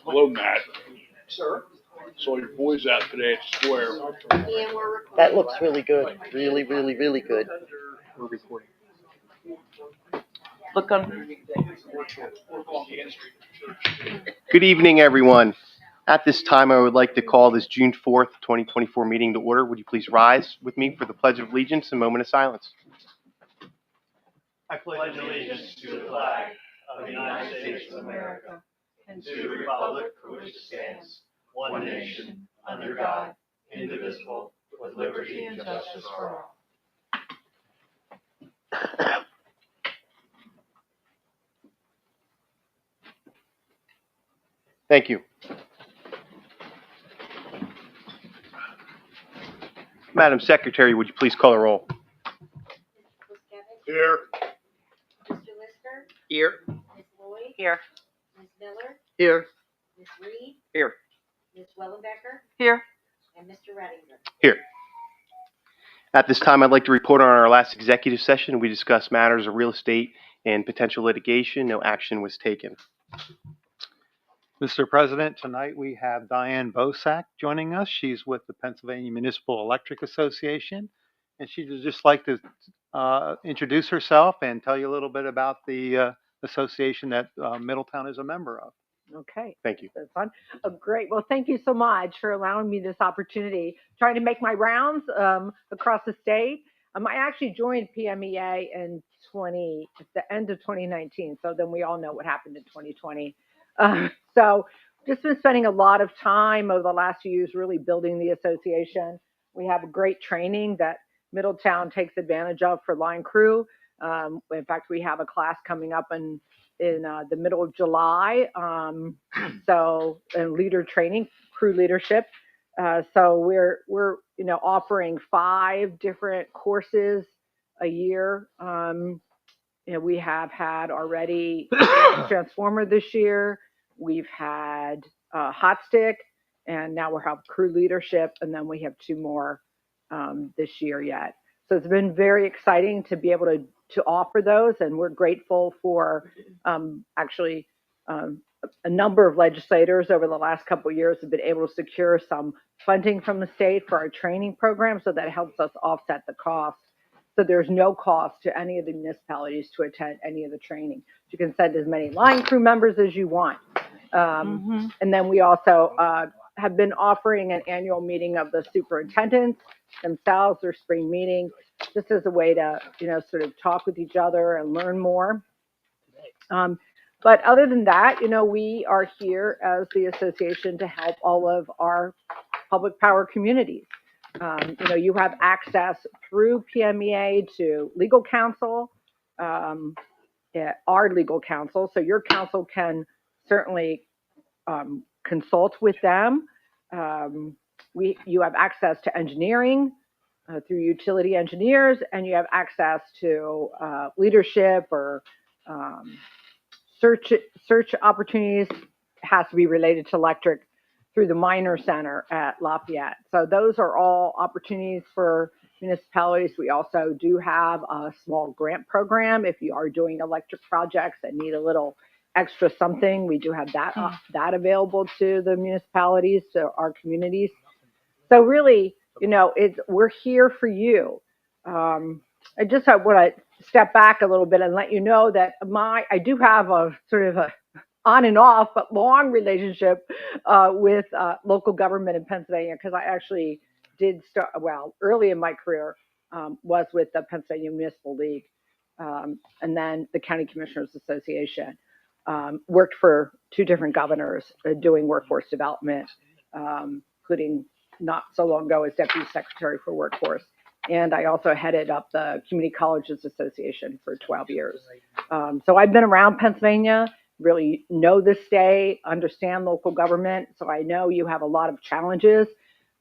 Hello, Matt. Sir. Saw your boys out today at the square. That looks really good. Really, really, really good. We're recording. Look on. Good evening, everyone. At this time, I would like to call this June 4th, 2024 meeting to order. Would you please rise with me for the Pledge of Allegiance and moment of silence? I pledge allegiance to the flag of the United States of America and to the republic for which it stands, one nation, under God, indivisible, with liberty and justice for all. Thank you. Madam Secretary, would you please call the roll? Here. Mr. Lister? Here. Ms. Lloyd? Here. Ms. Miller? Here. Ms. Reed? Here. Ms. Wellenbecker? Here. And Mr. Rettinger? Here. At this time, I'd like to report on our last executive session. We discussed matters of real estate and potential litigation. No action was taken. Mr. President, tonight we have Diane Bosack joining us. She's with the Pennsylvania Municipal Electric Association, and she'd just like to introduce herself and tell you a little bit about the association that Middletown is a member of. Okay. Thank you. That's fun. Oh, great. Well, thank you so much for allowing me this opportunity. Trying to make my rounds across the state. I actually joined PMEA at the end of 2019. So then we all know what happened in 2020. So just been spending a lot of time over the last few years really building the association. We have a great training that Middletown takes advantage of for line crew. In fact, we have a class coming up in the middle of July. So leader training, crew leadership. So we're offering 5 different courses a year. We have had already Transformer this year. We've had Hot Stick, and now we'll have crew leadership, and then we have 2 more this year yet. So it's been very exciting to be able to offer those, and we're grateful for a number of legislators over the last couple of years have been able to secure some funding from the state for our training program, so that helps us offset the cost. So there's no cost to any of the municipalities to attend any of the training. You can send as many line crew members as you want. And then we also have been offering an annual meeting of the superintendents themselves, their spring meeting, just as a way to, sort of talk with each other and learn more. But other than that, we are here as the association to help all of our public power communities. You have access through PMEA to legal counsel, our legal counsel. So your counsel can certainly consult with them. You have access to engineering through utility engineers, and you have access to leadership or search opportunities. It has to be related to electric through the Minor Center at Lafayette. So those are all opportunities for municipalities. We also do have a small grant program. If you are doing electric projects that need a little extra something, we do have that available to the municipalities, to our communities. So really, we're here for you. I just want to step back a little bit and let you know that I do have a sort of a on and off, but long relationship with local government in Pennsylvania, because I actually did start, early in my career, was with the Pennsylvania Municipal League, and then the County Commissioners Association. Worked for 2 different governors doing workforce development, including not so long ago as Deputy Secretary for Workforce. And I also headed up the Community Colleges Association for 12 years. So I've been around Pennsylvania, really know the state, understand local government. So I know you have a lot of challenges,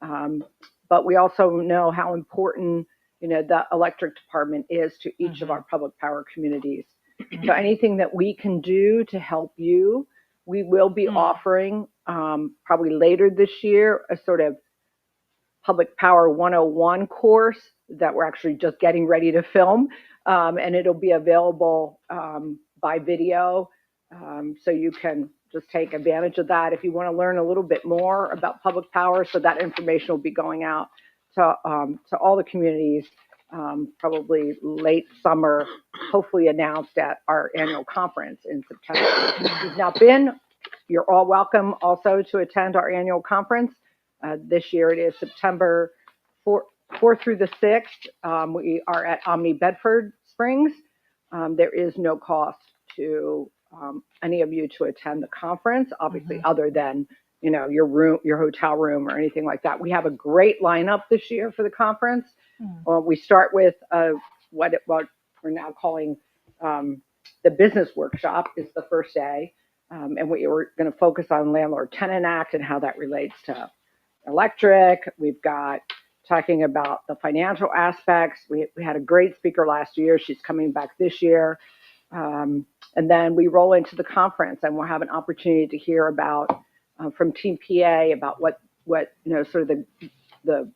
but we also know how important, the electric department is to each of our public power communities. So anything that we can do to help you, we will be offering probably later this year, a sort of Public Power 101 course that we're actually just getting ready to film. And it'll be available by video So you can just take advantage of that if you want to learn a little bit more about public power. So that information will be going out to all the communities, probably late summer, hopefully announced at our annual conference in September. If you've not been, you're all welcome also to attend our annual conference. This year it is September 4th through the 6th. We are at Omni Bedford Springs. There is no cost to any of you to attend the conference, obviously, other than your room, your hotel room, or anything like that. We have a great lineup this year for the conference. We start with what we're now calling the business workshop is the first day, and we're going to focus on Landlord-Tenant Act and how that relates to electric. We've got talking about the financial aspects. We had a great speaker last year. She's coming back this year. And then we roll into the conference, and we'll have an opportunity to hear about from Team PA about what sort of the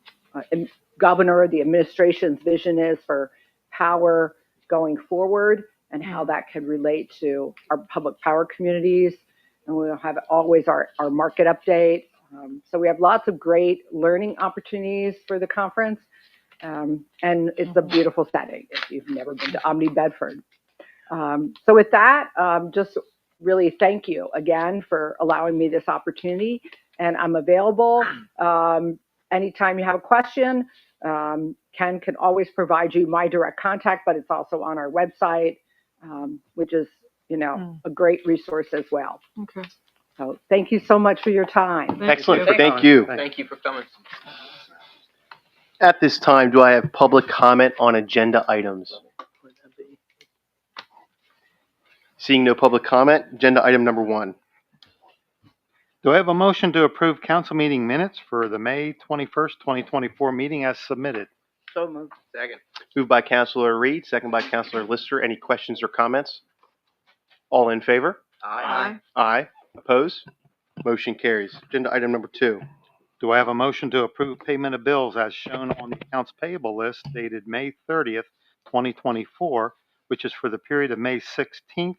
governor, the administration's vision is for power going forward, and how that could relate to our public power communities. And we'll have always our market update. So we have lots of great learning opportunities for the conference, and it's a beautiful setting if you've never been to Omni Bedford. So with that, just really thank you again for allowing me this opportunity, and I'm available anytime you have a question. Ken can always provide you my direct contact, but it's also on our website, which is a great resource as well. Okay. So thank you so much for your time. Excellent. Thank you. Thank you for coming. At this time, do I have public comment on agenda items? Seeing no public comment, agenda item number 1. Do I have a motion to approve council meeting minutes for the May 21st, 2024 meeting as submitted? So moved. Second. Moved by Councilor Reed, second by Councilor Lister. Any questions or comments? All in favor? Aye. Aye. Opposed? Motion carries. Agenda item number 2. Do I have a motion to approve payment of bills as shown on the accounts payable list dated May 30th, 2024, which is for the period of May 16th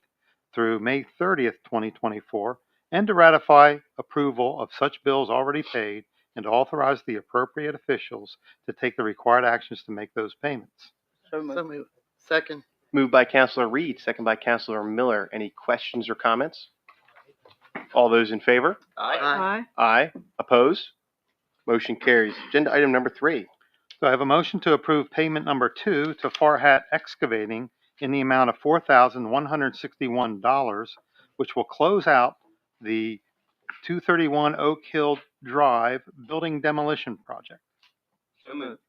through May 30th, 2024, and to ratify approval of such bills already paid and to authorize the appropriate officials to take the required actions to make those payments? So moved. Second. Moved by Councilor Reed, second by Councilor Miller. Any questions or comments? All those in favor? Aye. Aye. Opposed? Motion carries. Agenda item number 3. Do I have a motion to approve payment number 2 to Farhat Excavating in the amount of $4,161, which will close out the 231 Oak Hill Drive building demolition project? So moved.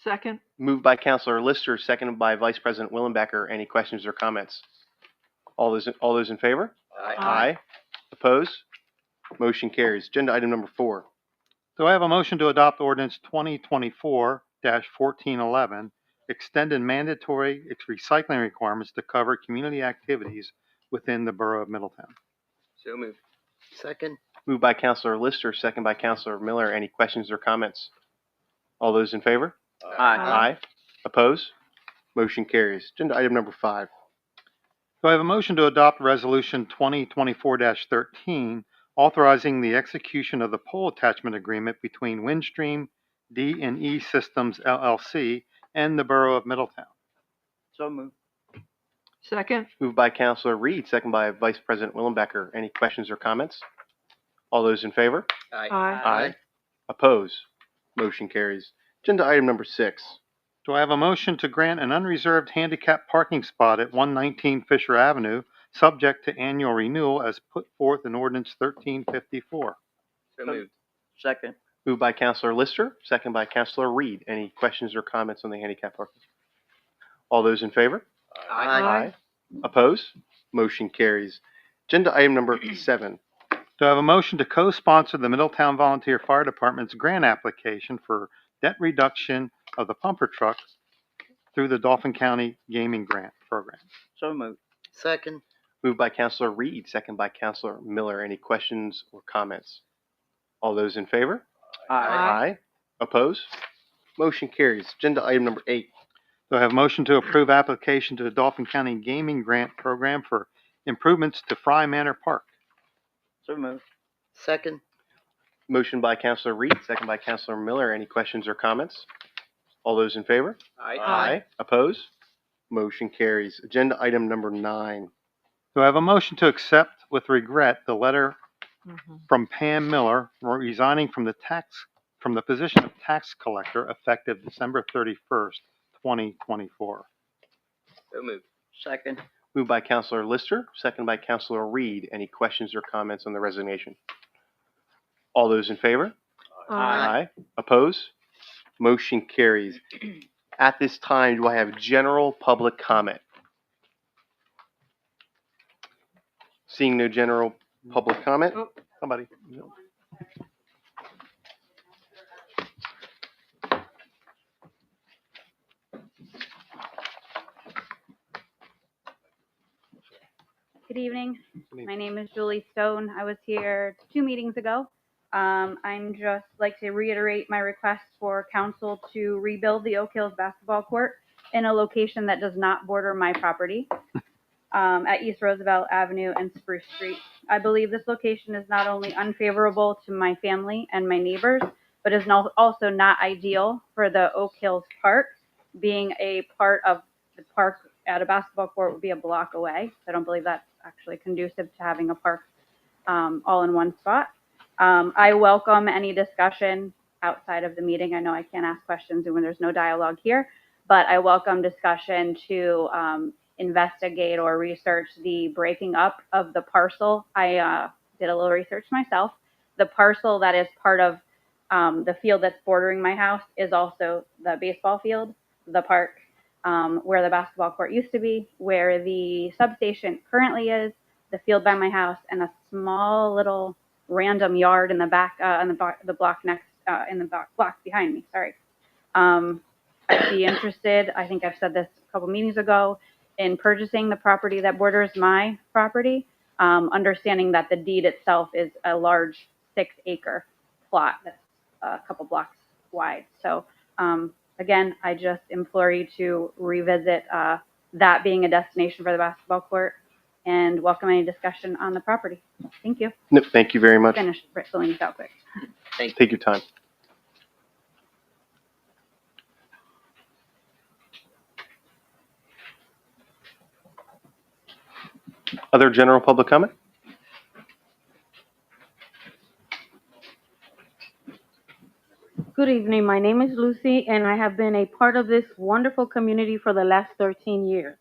Second. Moved by Councilor Lister, seconded by Vice President Willenbecker. Any questions or comments? All those in favor? Aye. Opposed? Motion carries. Agenda item number 4. Do I have a motion to adopt ordinance 2024-1411, extended mandatory recycling requirements to cover community activities within the borough of Middletown? So moved. Second. Moved by Councilor Lister, second by Councilor Miller. Any questions or comments? All those in favor? Aye. Opposed? Motion carries. Agenda item number 5. Do I have a motion to adopt resolution 2024-13, authorizing the execution of the pole attachment agreement between Windstream D&E Systems LLC and the borough of Middletown? So moved. Second. Moved by Councilor Reed, second by Vice President Willenbecker. Any questions or comments? All those in favor? Aye. Opposed? Motion carries. Agenda item number 6. Do I have a motion to grant an unreserved handicap parking spot at 119 Fisher Avenue, subject to annual renewal as put forth in ordinance 1354? So moved. Second. Moved by Councilor Lister, second by Councilor Reed. Any questions or comments on the handicap parking? All those in favor? Aye. Opposed? Motion carries. Agenda item number 7. Do I have a motion to co-sponsor the Middletown Volunteer Fire Department's grant application for debt reduction of the pumper truck through the Dauphin County Gaming Grant Program? So moved. Second. Moved by Councilor Reed, second by Councilor Miller. Any questions or comments? All those in favor? Aye. Opposed? Motion carries. Agenda item number 8. Do I have a motion to approve application to the Dauphin County Gaming Grant Program for improvements to Fry Manor Park. So moved. Second. Motion by Counselor Reed, second by Counselor Miller. Any questions or comments? All those in favor? Aye. Opposed? Motion carries. Agenda item number 9. Do I have a motion to accept with regret the letter Mhm. from Pam Miller resigning from the position of tax collector effective December 31st, 2024? So moved. Second. Moved by Counselor Lister, second by Counselor Reed. Any questions or comments on the resignation? All those in favor? Aye. Opposed? Motion carries. At this time, do I have general public comment? Seeing no general public comment? Oh. Somebody. Good evening. My name is Julie Stone. I was here 2 meetings ago. I'm just like to reiterate my request for council to rebuild the Oak Hills basketball court in a location that does not border my property at East Roosevelt Avenue and Spruce Street. I believe this location is not only unfavorable to my family and my neighbors, but is also not ideal for the Oak Hills Park. Being a part of the park at a basketball court would be a block away. I don't believe that's actually conducive to having a park all in one spot. I welcome any discussion outside of the meeting. I know I can't ask questions when there's no dialogue here, but I welcome discussion to investigate or research the breaking up of the parcel. I did a little research myself. The parcel that is part of the field that's bordering my house is also the baseball field, the park, where the basketball court used to be, where the substation currently is, the field by my house, and a small little random yard in the back, on the block next, in the block behind me. Sorry. I'd be interested. I think I've said this a couple meetings ago in purchasing the property that borders my property, understanding that the deed itself is a large 6-acre plot that's a couple blocks wide. So, again, I just implore you to revisit that being a destination for the basketball court and welcome any discussion on the property. Thank you. No, thank you very much. Finish filling this out quick. Take your time. Other general public comment? Good evening. My name is Lucy, and I have been a part of this wonderful community for the last 13 years.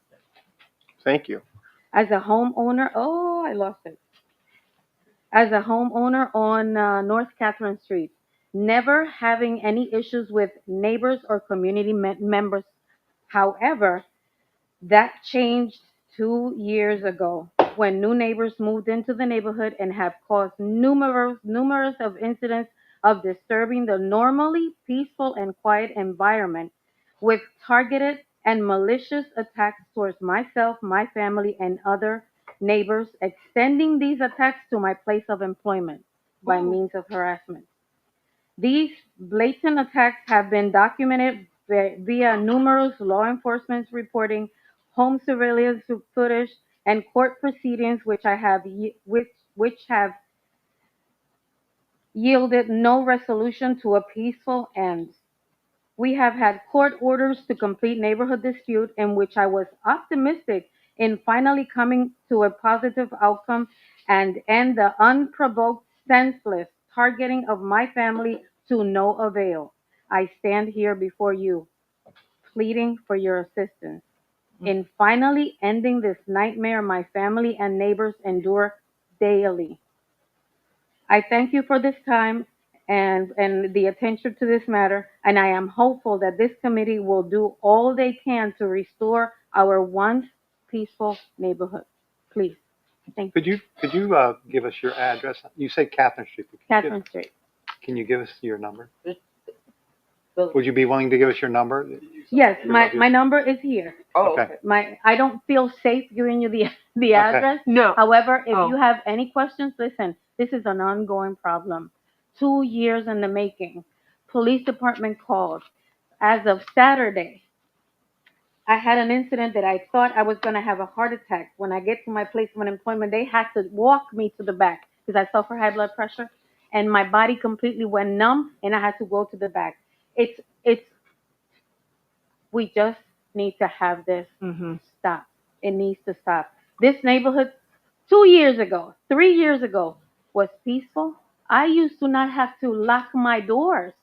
Thank you. As a homeowner, I lost it. As a homeowner on North Catherine Street, never having any issues with neighbors or community members. However, that changed 2 years ago when new neighbors moved into the neighborhood and have caused numerous of incidents of disturbing the normally peaceful and quiet environment with targeted and malicious attacks towards myself, my family, and other neighbors, extending these attacks to my place of employment by means of harassment. These blatant attacks have been documented via numerous law enforcement reporting, home surveillance footage, and court proceedings, which have yielded no resolution to a peaceful end. We have had court orders to complete neighborhood dispute in which I was optimistic in finally coming to a positive outcome and end the unprovoked, senseless targeting of my family to no avail. I stand here before you, pleading for your assistance in finally ending this nightmare my family and neighbors endure daily. I thank you for this time and the attention to this matter, and I am hopeful that this committee will do all they can to restore our once peaceful neighborhood. Please. Thank you. Could you give us your address? You say Catherine Street. But Catherine Street. can you give us your number? Would you be willing to give us your number? Yes, my number is here. Oh, Okay. okay. I don't feel safe giving you the address. No. However, if Oh. you have any questions, listen, this is an ongoing problem. 2 years in the making. Police department called. As of Saturday, I had an incident that I thought I was going to have a heart attack. When I get to my place of unemployment, they had to walk me to the back because I suffer high blood pressure, and my body completely went numb, and I had to go to the back. It's we just need to have this Mm-hmm. stop. It needs to stop. This neighborhood 2 years ago, 3 years ago was peaceful. I used to not have to lock my doors,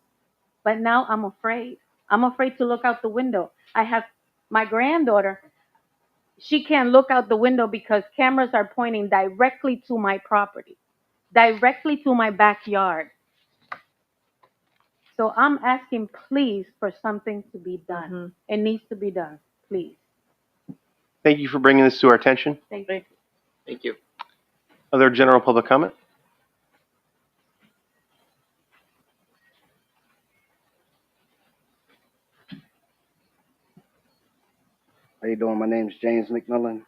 but now I'm afraid. I'm afraid to look out the window. I have my granddaughter. She can't look out the window because cameras are pointing directly to my property, directly to my backyard. So I'm asking, please, for something to be done. Mm-hmm. It needs to be done, please. Thank you for bringing this to our attention. Thank you. Thank you. Other general public comment? How you doing? My name's James McMillan.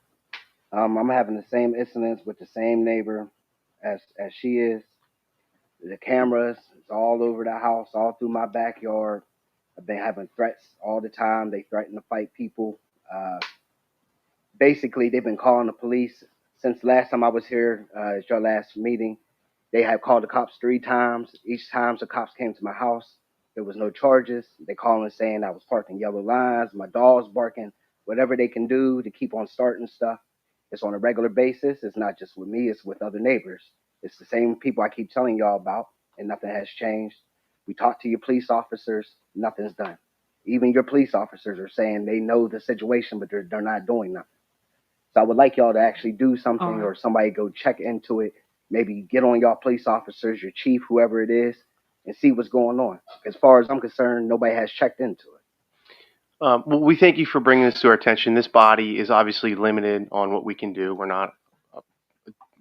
I'm having the same incidents with the same neighbor as she is. The cameras is all over the house, all through my backyard. I've been having threats all the time. They threaten to fight people. Basically, they've been calling the police since last time I was here. It's your last meeting. They have called the cops 3 times. Each time the cops came to my house, there was no charges. They called and saying I was parked in yellow lines, my dog's barking, whatever they can do to keep on starting stuff. It's on a regular basis. It's not just with me, it's with other neighbors. It's the same people I keep telling y'all about, and nothing has changed. We talked to your police officers, nothing's done. Even your police officers are saying they know the situation, but they're not doing nothing. So I would like y'all to actually do something, All right. or somebody go check into it. Maybe get on y'all police officers, your chief, whoever it is, and see what's going on. As far as I'm concerned, nobody has checked into it. Well, we thank you for bringing this to our attention. This body is obviously limited on what we can do. We're not a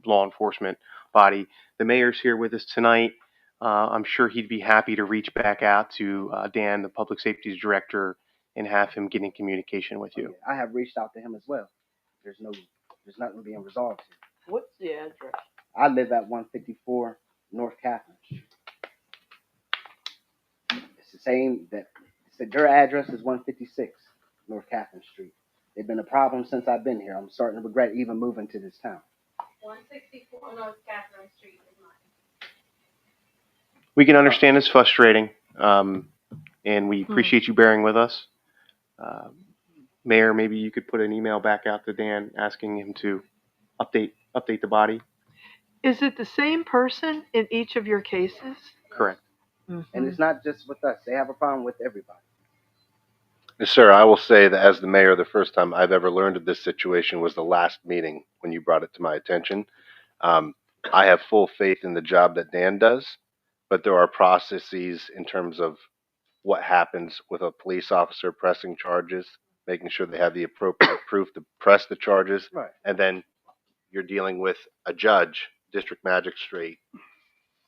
law enforcement body. The mayor's here with us tonight. I'm sure he'd be happy to reach back out to Dan, the public safety director, and have him get in communication with you. I have reached out to him as well. There's nothing being resolved here. What's the address? I live at 154 North Catherine Street. It's the same their address is 156 North Catherine Street. They've been a problem since I've been here. I'm starting to regret even moving to this town. 164 North Catherine Street is mine. We can understand it's frustrating, and we appreciate you bearing with us. Mayor, maybe you could put an email back out to Dan asking him to update the body. Is it the same person in each of your cases? Correct. And it's not just with us. They have a problem with everybody. Yes, sir, I will say that as the mayor, the first time I've ever learned of this situation was the last meeting when you brought it to my attention. I have full faith in the job that Dan does, but there are processes in terms of what happens with a police officer pressing charges, making sure they have the appropriate proof to press the charges, Right. and then you're dealing with a judge, district magistrate,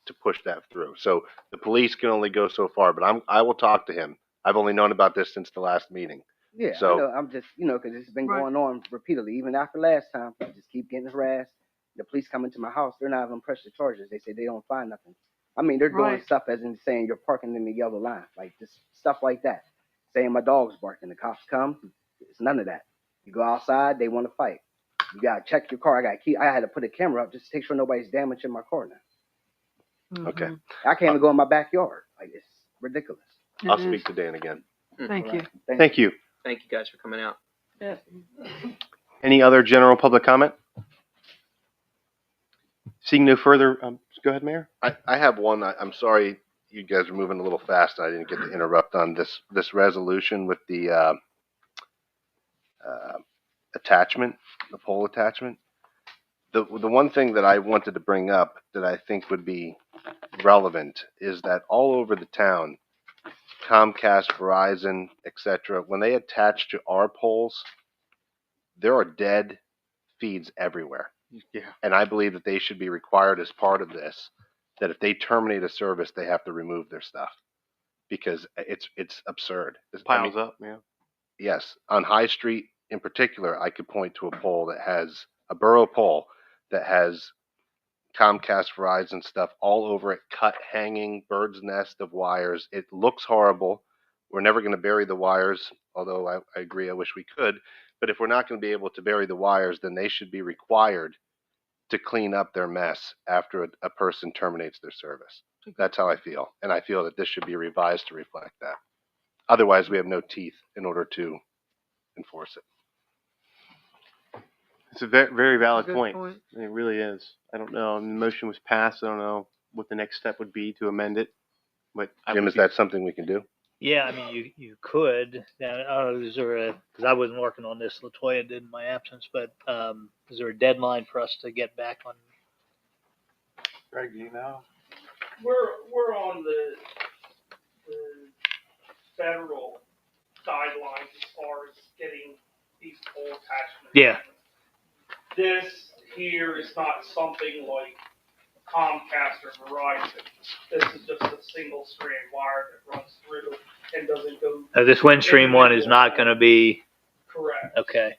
to push that through. So the police can only go so far, but I will talk to him. I've only known about this since the last meeting. Yeah, So- I know. I'm just, because it's been Right. going on repeatedly. Even after last time, I just keep getting harassed. The police come into my house. They're not even pressing charges. They say they don't find nothing. I mean, they're doing Right. stuff as in saying you're parking in the yellow line, like just stuff like that. Saying my dog's barking. The cops come. It's none of that. You go outside, they want to fight. You gotta check your car. I had to put a camera up just to make sure nobody's damaging my car now. Okay. I can't even go in my backyard. Like, it's ridiculous. I'll speak to Dan again. Thank you. Thank you. Thank you guys for coming out. Any other general public comment? Seeing no further, go ahead, Mayor. I have one. I'm sorry you guys are moving a little fast. I didn't get to interrupt on this resolution with the attachment, the pole attachment. The one thing that I wanted to bring up that I think would be relevant is that all over the town, Comcast, Verizon, etc., when they attach to our poles, there are dead feeds everywhere. Yeah. And I believe that they should be required as part of this, that if they terminate a service, they have to remove their stuff because it's absurd. Piles up, yeah. Yes. On High Street in particular, I could point to a pole that has a borough pole that has Comcast, Verizon stuff all over it, cut, hanging, bird's nest of wires. It looks horrible. We're never going to bury the wires, although I agree, I wish we could. But if we're not going to be able to bury the wires, then they should be required to clean up their mess after a person terminates their service. That's how I feel. And I feel that this should be revised to reflect that. Otherwise, we have no teeth in order to enforce it. It's a very, very valid Good point. point. It really is. I don't know. The motion was passed. I don't know what the next step would be to amend it. But Jim, is that something we can do? Yeah, I mean, you could. Now, I don't know, is there because I wasn't working on this, Latoya did in my absence, but is there a deadline for us to get back on? Greg, do you know? We're on the federal guidelines as far as getting these pole attachments. Yeah. This here is not something like Comcast or Verizon. This is just a single strand wire that runs through and doesn't go. This Windstream one is not going to be. Correct. Okay.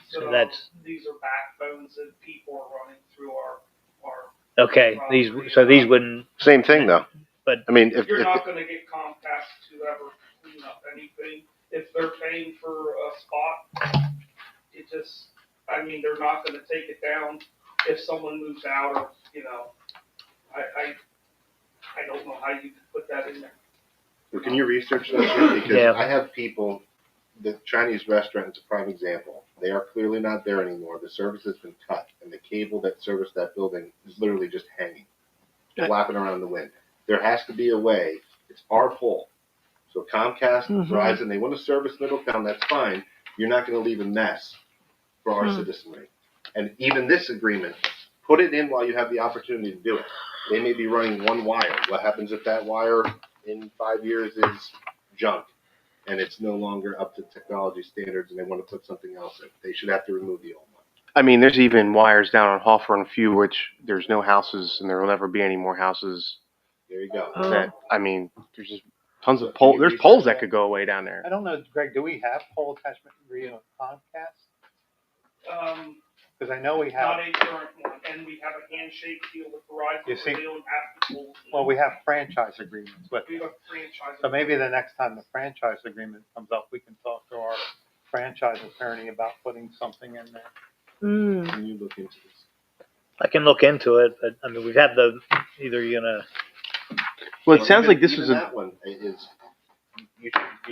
So that's. These are backbones that people are running through our. Okay. These wouldn't. Same thing though. But I mean, if you're not going to get Comcast to ever clean up anything. If they're paying for a spot, it just, I mean, they're not going to take it down if someone moves out or, you know, I don't know how you could put that in there. Well, can you research that? Because Yeah. I have people, the Chinese restaurant is a prime example. They are clearly not there anymore. The service has been cut, and the cable that serviced that building is literally just hanging, flapping around the wind. There has to be a way. It's our pole. So Comcast, Verizon, they want to service Middletown, that's fine. You're not going to leave a mess for our citizenry. And even this agreement, put it in while you have the opportunity to do it. They may be running one wire. What happens if that wire in 5 years is junk and it's no longer up to technology standards and they want to put something else in? They should have to remove the old one. I mean, there's even wires down on Hawthorne Few, which there's no houses and there will never be any more houses. There you go. That, I mean, there's just tons of poles. There's poles that could go away down there. I don't know, Greg, do we have pole attachment agreement with Comcast? Because I know we have, Not a current one, and we have a handshake deal with Verizon. You see- They don't have the poles. well, we have franchise agreements with We them. have a franchise. So maybe the next time the franchise agreement comes up, we can talk to our franchise attorney about putting something in there. Can you look into this? I can look into it, but I mean, we've had either you're going to. Well, it sounds like this even was a. that one is.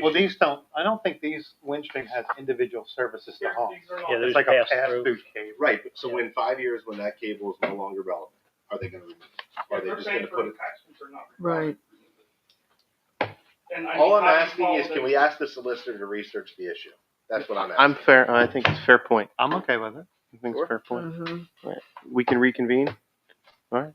Well, these don't, I don't think these, Windstream has individual services to home. These are not. Yeah, It's there's like a pass-through. pass-through cable. Right, but so in 5 years, when that cable is no longer relevant, are they going to remove it? Or are If they they're just going paying to for put it? attachments or not. Right. And I All mean, I'm how do you asking follow is, can the- we ask the solicitor to research the issue? That's what I'm asking. I'm fair. I think it's a fair point. I'm okay with it. I think it's a fair point. Mm-hmm. Right. We can reconvene. All right.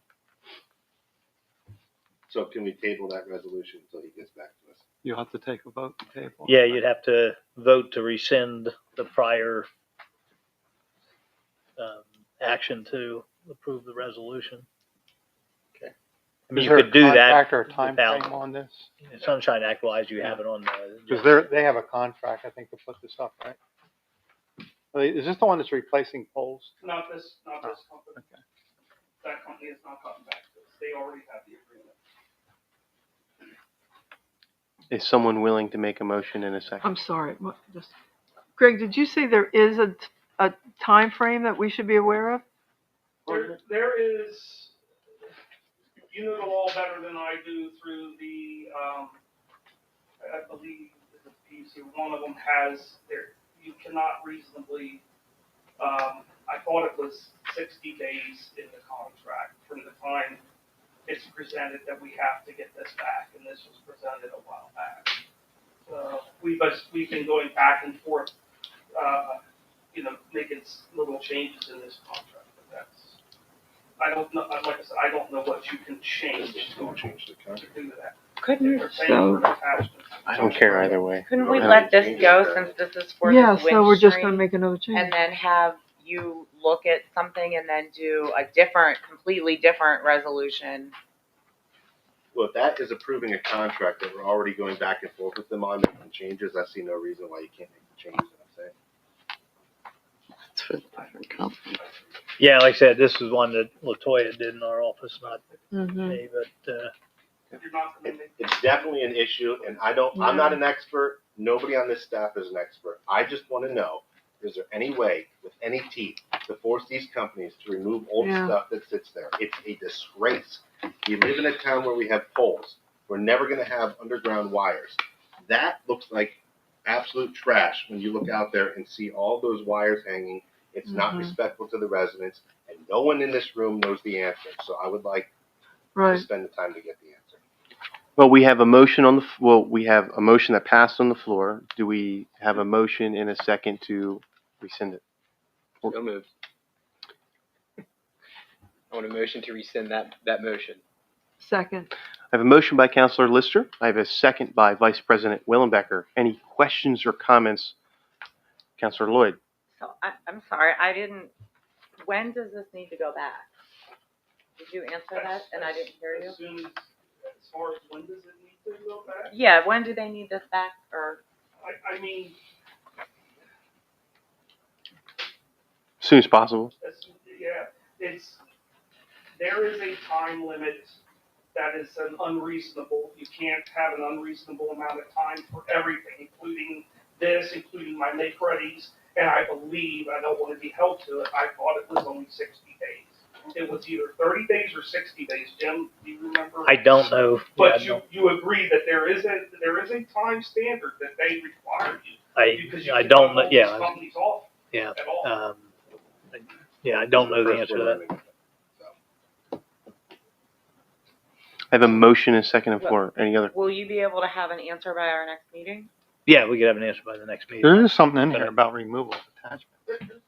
So can we table that resolution until he gets back to us? You'll have to take a vote to table. Yeah, you'd have to vote to rescind the prior action to approve the resolution. Okay. I mean, Is you there a could do that contract or a time without- frame on this? Sunshine Act wise, you have it on Because the. they have a contract, I think, to put this up, right? Is this the one that's replacing poles? Not this company. Okay. That company has not gotten back to us. They already have the agreement. Is someone willing to make a motion in a second? I'm sorry. Greg, did you say there is a time frame that we should be aware of? There is, you know the law better than I do through the, I believe the PC, one of them has, you cannot reasonably, I thought it was 60 days in the contract from the time it's presented that we have to get this back, and this was presented a while back. We've been going back and forth, making little changes in this contract, but that's, I don't know, like I said, I don't know what you can change to do that. Couldn't, If they're paying for the attachments. I don't care either way. couldn't we let this go since this is for Yeah, this so we're just Windstream, gonna make another change. and then have you look at something and then do a completely different resolution? Well, if that is approving a contract that we're already going back and forth with them on making changes, I see no reason why you can't make the changes that I'm saying. It's for the different company. Yeah, like I said, this is one that Latoya did in our office, not Mm-hmm. me, but You're not gonna make. It's definitely an issue, and I'm not an expert. Nobody on this staff is an expert. I just want to know, is there any way, with any teeth, to force these companies to remove old Yeah. stuff that sits there? It's a disgrace. We live in a town where we have poles. We're never going to have underground wires. That looks like absolute trash when you look out there and see all those wires hanging. It's not respectful to the residents, and no one in this room knows the answer. So I would like to spend the time to get the answer. Well, we have a motion on the, we have a motion that passed on the floor. Do we have a motion in a second to rescind it? So moved. I want a motion to rescind that motion. Second. I have a motion by Councilor Lister. I have a second by Vice President Willenbecker. Any questions or comments? Councilor Lloyd? So I'm sorry, when does this need to go back? Did you answer that and I didn't hear you? As soon as far as when does it need to go back? Yeah, when do they need this back or? I mean, As soon as possible. There is a time limit that is unreasonable. You can't have an unreasonable amount of time for everything, including this, including my make readies. And I believe, I don't want to be held to it, I thought it was only 60 days. It was either 30 days or 60 days. Jim, do you remember? I don't know. But Yeah, you agree that there is a time standard that they require you. Because you I cannot don't know. hold these Yeah. companies off Yeah. at all. Yeah, I don't know the answer to that. I have a motion and a second on the floor. Any other? Will you be able to have an answer by our next meeting? Yeah, we could have an answer by the next meeting. There is something in here about removal of attachment.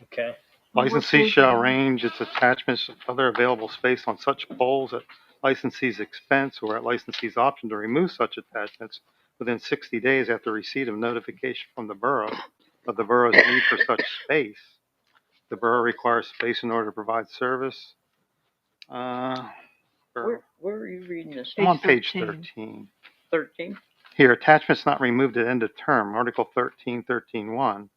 Okay. Licensee shall arrange its attachments of other available space on such poles at licensee's expense or at licensee's option to remove such attachments within 60 days after receipt of notification from the borough of the borough's need for such space. The borough requires space in order to provide service. Where are you reading this? I'm on page 13. 13? Here, attachments not removed at end of term, Article 13.13.1.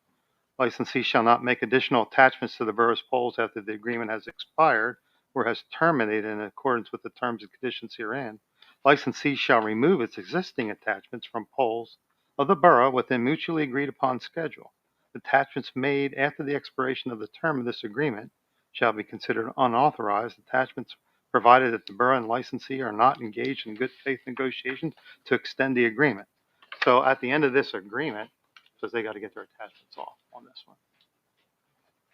Licensee shall not make additional attachments to the borough's poles after the agreement has expired or has terminated in accordance with the terms and conditions herein. Licensee shall remove its existing attachments from poles of the borough within mutually agreed upon schedule. Attachments made after the expiration of the term of this agreement shall be considered unauthorized. Attachments provided that the borough and licensee are not engaged in good faith negotiations to extend the agreement. So at the end of this agreement, says they got to get their attachments off on this one.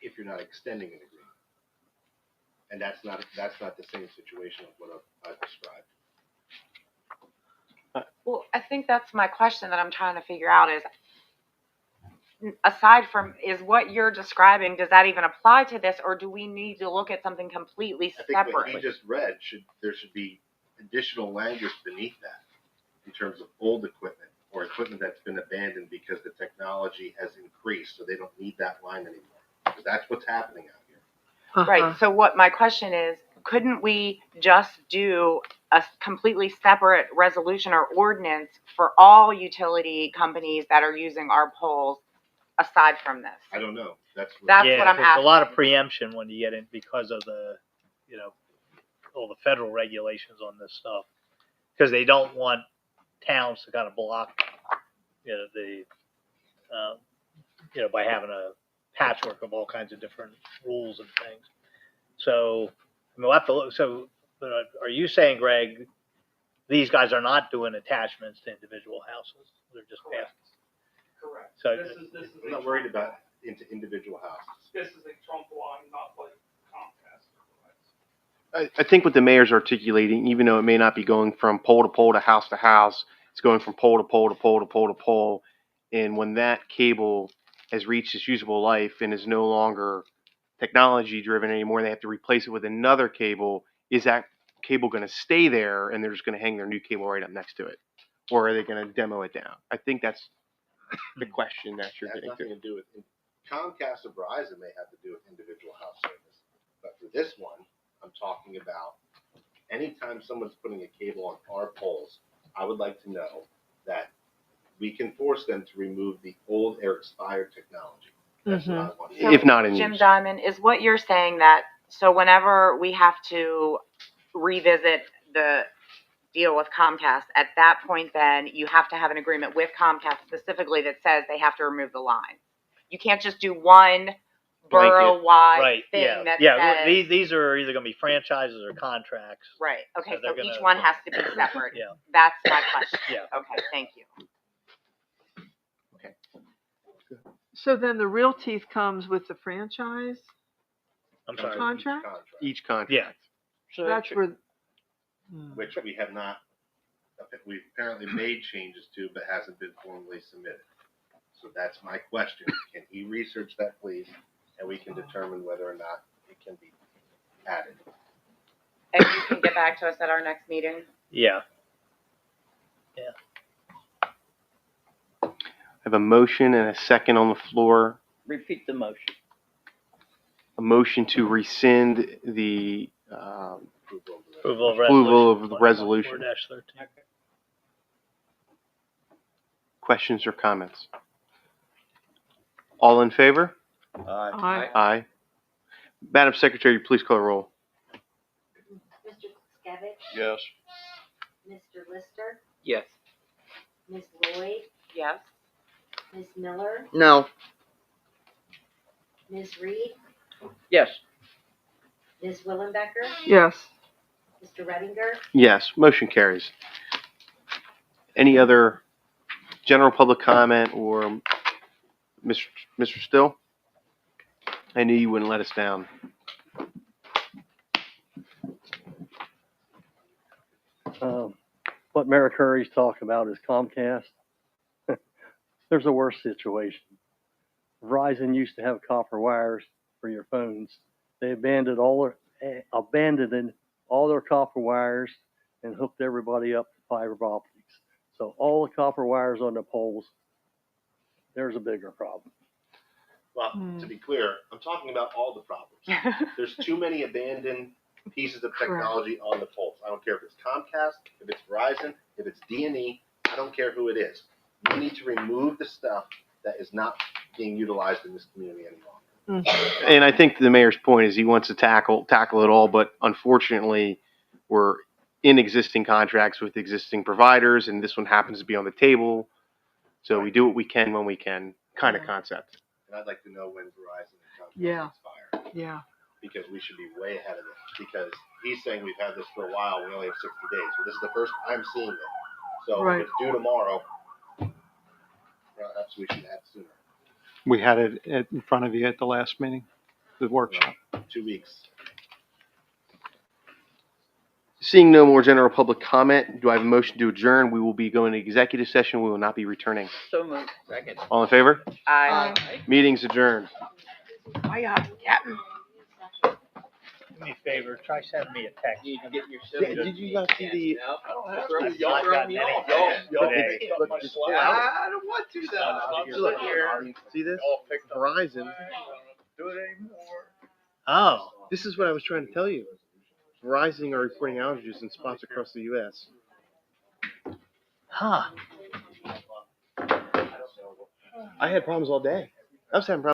If you're not extending an agreement. And that's not the same situation of what I've described. Well, I think that's my question that I'm trying to figure out is, aside from, is what you're describing, does that even apply to this, or do we need to look at something completely I think what separate? he just read there should be additional language beneath that in terms of old equipment or equipment that's been abandoned because the technology has increased, so they don't need that line anymore. Because that's what's happening out here. Right, so what my question is, couldn't we just do a completely separate resolution or ordinance for all utility companies that are using our poles aside from this? I don't know. That's what I'm There's asking. a lot of preemption when you get in because of the, all the federal regulations on this stuff. Because they don't want towns to kind of block, by having a patchwork of all kinds of different rules and things. So, we'll have to look. So, are you saying, Greg, these guys are not doing attachments to individual houses? They're just Correct. Correct. So, This is I'm not worried about into individual houses. This is a trunk line, not like Comcast. I think what the mayor's articulating, even though it may not be going from pole to pole to house, it's going from pole to pole to pole to pole to pole. And when that cable has reached its usable life and is no longer technology driven anymore, they have to replace it with another cable. Is that cable going to stay there and they're just going to hang their new cable right up next to it? Or are they going to demo it down? I think that's the question that you're It has getting nothing to. to do with Comcast or Verizon may have to do with individual house service. But for this one, I'm talking about anytime someone's putting a cable on our poles, I would like to know that we can force them to remove the old or expired technology. That's what I want. So, If not in Jim use. Diamond, is what you're saying that, so whenever we have to revisit the deal with Comcast, at that point, then you have to have an agreement with Comcast specifically that says they have to remove the line. You can't just do one borough-wide Right, thing yeah, that yeah, says. these are either gonna be franchises or contracts. Right, okay, So they're so each gonna- one has to be separate. Yeah. That's my question. Yeah. Okay, thank you. So then the real teeth comes with the franchise I'm sorry. contract? Each contract. Yeah. That's where, Which we have not, we've apparently made changes to, but hasn't been formally submitted. So that's my question. Can he research that, please? And we can determine whether or not it can be added. And you can get back to us at our next meeting. Yeah. I have a motion and a second on the floor. Repeat the motion. A motion to rescind the Approval of the resolution. 4-13. Questions or comments? All in favor? Aye. Aye. Madam Secretary, please call the roll. Mr. Skevich? Yes. Mr. Lister? Yes. Ms. Lloyd? Yes? Ms. Miller? No. Ms. Reed? Yes. Ms. Willenbecker? yes. Mr. Redinger? Yes, motion carries. Any other general public comment or Mr. Still? I knew you wouldn't let us down. What Mayor Curry's talking about is Comcast. There's a worse situation. Verizon used to have copper wires for your phones. They abandoned all their copper wires and hooked everybody up to fiber optics. So all the copper wires on the poles, there's a bigger problem. Well, to be clear, I'm talking about all the problems. There's too many abandoned pieces of technology on the poles. I don't care if it's Comcast, if it's Verizon, if it's D&E, I don't care who it is. You need to remove the stuff that is not being utilized in this community any longer. And I think the mayor's point is he wants to tackle it all, but unfortunately, we're in existing contracts with existing providers, and this one happens to be on the table. So we do what we can when we can, kind of concept. And I'd like to know when Verizon and Comcast Yeah. expire. Yeah. Because we should be way ahead of it. Because he's saying we've had this for a while, we only have 60 days. Well, this is the first I'm seeing it. So Right. if it's due tomorrow, perhaps we should add sooner. We had it in front of you at the last meeting, the workshop. 2 weeks. Seeing no more general public comment, do I have a motion to adjourn? We will be going to executive session. We will not be returning. So moved. Second. All in favor? Aye. Meeting's adjourned. Captain. Do me a favor, try sending me a text. Did you not see the? I've not gotten anything today. I don't want to Look here. See this? Verizon. Do it anymore. Oh. This is what I was trying to tell you. Verizon are reporting outages in spots across the U.S. Huh. I had problems all day. I was having problems.